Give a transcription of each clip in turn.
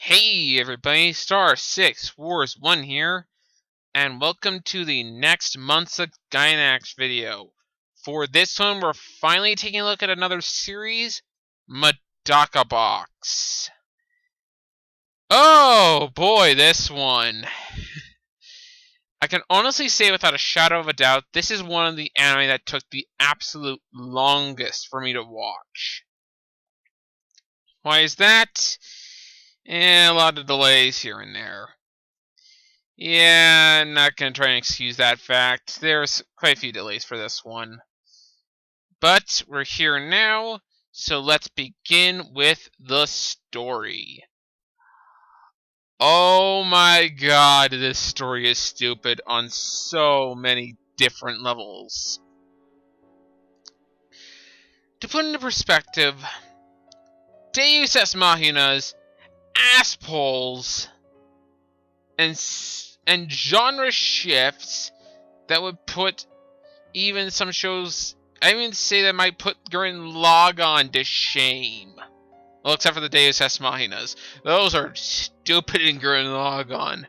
Hey everybody, Star 6 Wars 1 here, and welcome to the next month's of Gynax video. For this one, we're finally taking a look at another series, Medaka Box. Oh boy, this one. I can honestly say without a shadow of a doubt, this is one of the anime that took the absolute longest for me to watch. Why is that? A lot of delays here and there. Yeah, I'm not going to try and excuse that fact. There's quite a few delays for this one. But we're here now, so let's begin with the story. Oh my god, this story is stupid on so many different levels. To put into perspective, Deus Ex Machina's assholes and genre shifts that would put even some shows, I even say that might put Gurren Lagann to shame. Well, except for the Deus Ex Machinas. Those are stupid in Gurren Lagann.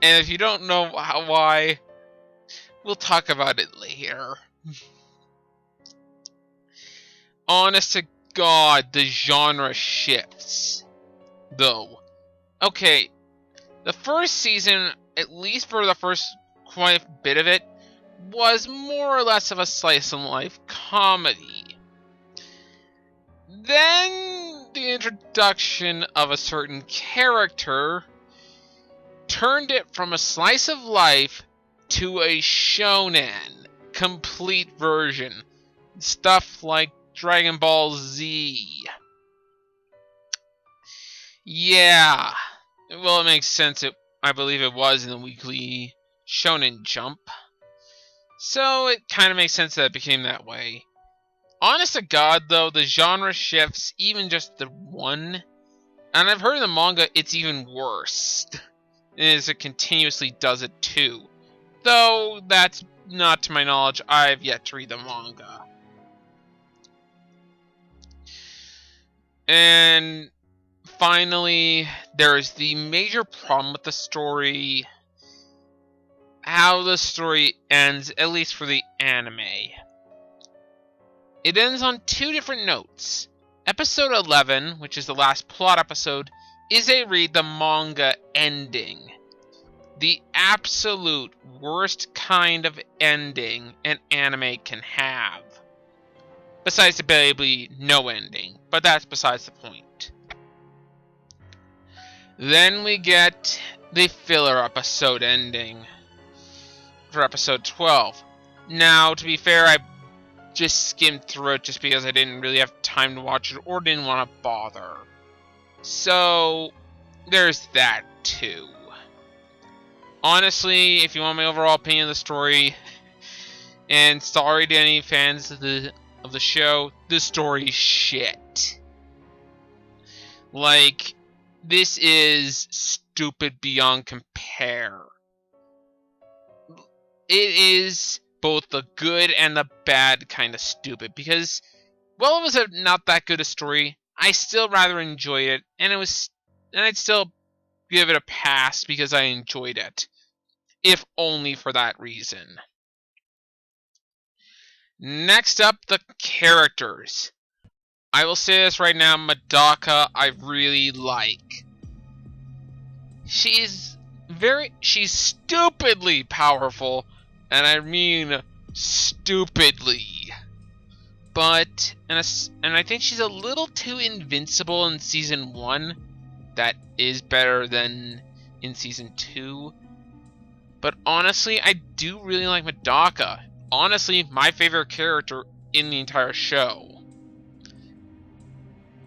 And if you don't know why, we'll talk about it later. Honest to God, the genre shifts. Though. Okay, the first season, at least for the first quite a bit of it, was more or less of a slice-of-life comedy. Then the introduction of a certain character turned it from a slice of life to a shonen complete version. Stuff like Dragon Ball Z. Yeah. Well, it makes sense. I believe it was in the weekly Shonen Jump. So it kind of makes sense that it became that way. Honest to God, though, the genre shifts, even just the one. And I've heard in the manga it's even worse. As it continuously does it too. Though, that's not to my knowledge. I've yet to read the manga. And finally, there is the major problem with the story. How the story ends, at least for the anime. It ends on two different notes. Episode 11, which is the last plot episode, is a read the manga ending. The absolute worst kind of ending an anime can have. Besides the basically no ending, but that's besides the point. Then we get the filler episode ending for episode 12. Now, to be fair, I just skimmed through it just because I didn't really have time to watch it or didn't want to bother. So, there's that too. Honestly, if you want my overall opinion of the story, and sorry to any fans of the show, the story's shit. Like, this is stupid beyond compare. It is both the good and the bad kind of stupid, because while it was not that good a story, I still rather enjoyed it, and I'd still give it a pass because I enjoyed it, if only for that reason. Next up, the characters. I will say this right now, Medaka I really like. She's stupidly powerful, and I mean stupidly. But, and I think she's a little too invincible in Season 1. That is better than in Season 2. But honestly, I do really like Medaka. Honestly, my favorite character in the entire show.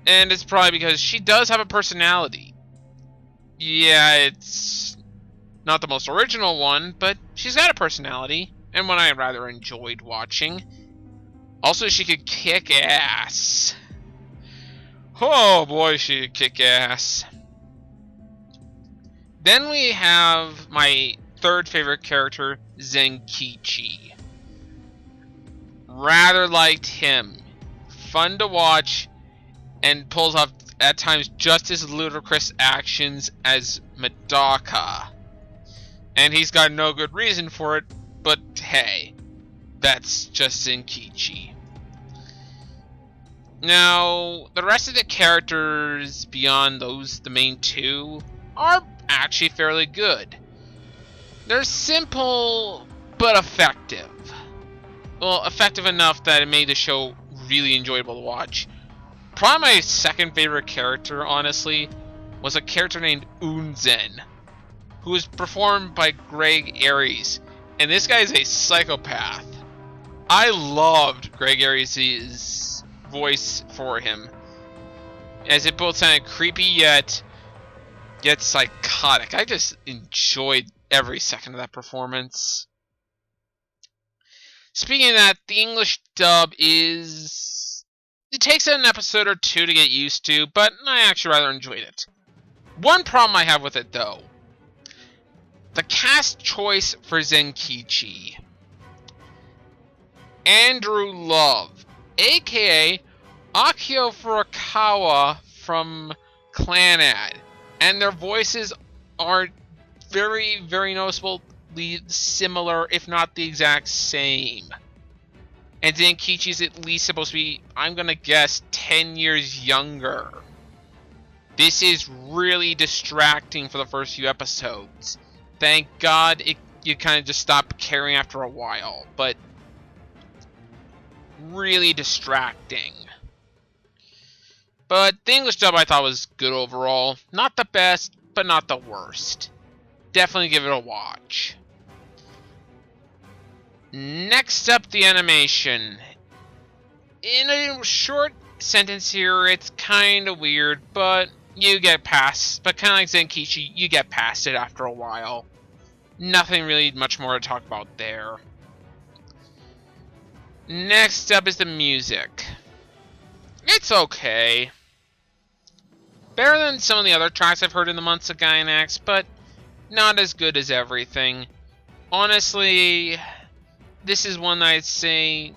And it's probably because she does have a personality. Yeah, it's not the most original one, but she's got a personality, and one I rather enjoyed watching. Also, she could kick ass. Oh boy, she could kick ass. Then we have my third favorite character, Zenki. Rather liked him. Fun to watch, and pulls off at times just as ludicrous actions as Medaka. And he's got no good reason for it, but hey, that's just Zenki. Now, the rest of the characters beyond the main two, are actually fairly good. They're simple, but effective. Well, effective enough that it made the show really enjoyable to watch. Probably my second favorite character, honestly, was a character named Unzen, who was performed by Greg Aries. And this guy is a psychopath. I loved Greg Aries' voice for him, as it both sounded creepy yet psychotic. I just enjoyed every second of that performance. Speaking of that, the English dub it takes an episode or two to get used to, but I actually rather enjoyed it. One problem I have with it, though: the cast choice for Zenki. Andrew Love, aka Akio Furukawa from Clanad, and their voices are very, very noticeably similar, if not the exact same. And Zenkichi's at least supposed to be, I'm gonna guess, 10 years younger. This is really distracting for the first few episodes. Thank God you kind of just stop caring after a while, but really distracting. But the English dub I thought was good overall. Not the best, but not the worst. Definitely give it a watch. Next up, the animation. In a short sentence here, it's kind of weird, but you get past. But kind of like Zenki, you get past it after a while. Nothing really much more to talk about there. Next up is the music. It's okay. Better than some of the other tracks I've heard in the months of Gainax, but not as good as everything. Honestly, this is one I'd say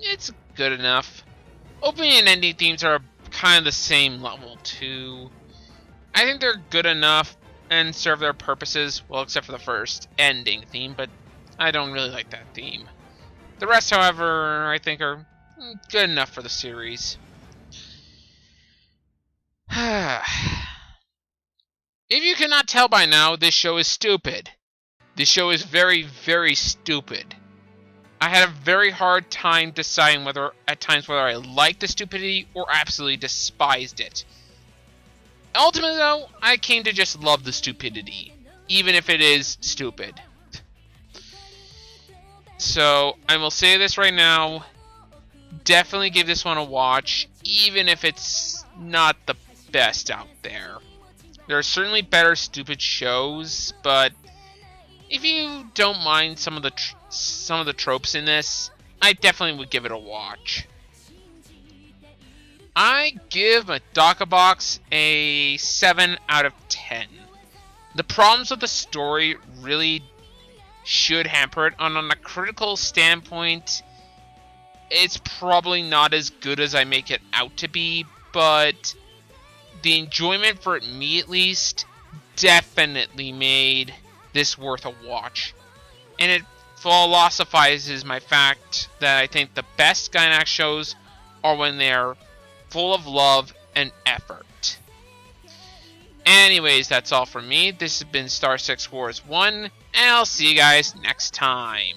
it's good enough. Opening and ending themes are kind of the same level too. I think they're good enough and serve their purposes, well, except for the first ending theme, but I don't really like that theme. The rest, however, I think are good enough for the series. If you cannot tell by now, this show is stupid. This show is very, very stupid. I had a very hard time deciding at times whether I liked the stupidity or absolutely despised it. Ultimately, though, I came to just love the stupidity, even if it is stupid. So, I will say this right now, definitely give this one a watch, even if it's not the best out there. There are certainly better stupid shows, but if you don't mind some of the tropes in this, I definitely would give it a watch. I give Medaka Box a 7 out of 10. The problems with the story really should hamper it, and on a critical standpoint, it's probably not as good as I make it out to be, but the enjoyment for me, at least, definitely made this worth a watch. And it philosophizes my fact that I think the best Gainax shows are when they're full of love and effort. Anyways, that's all from me. This has been Star 6 Wars 1, and I'll see you guys next time.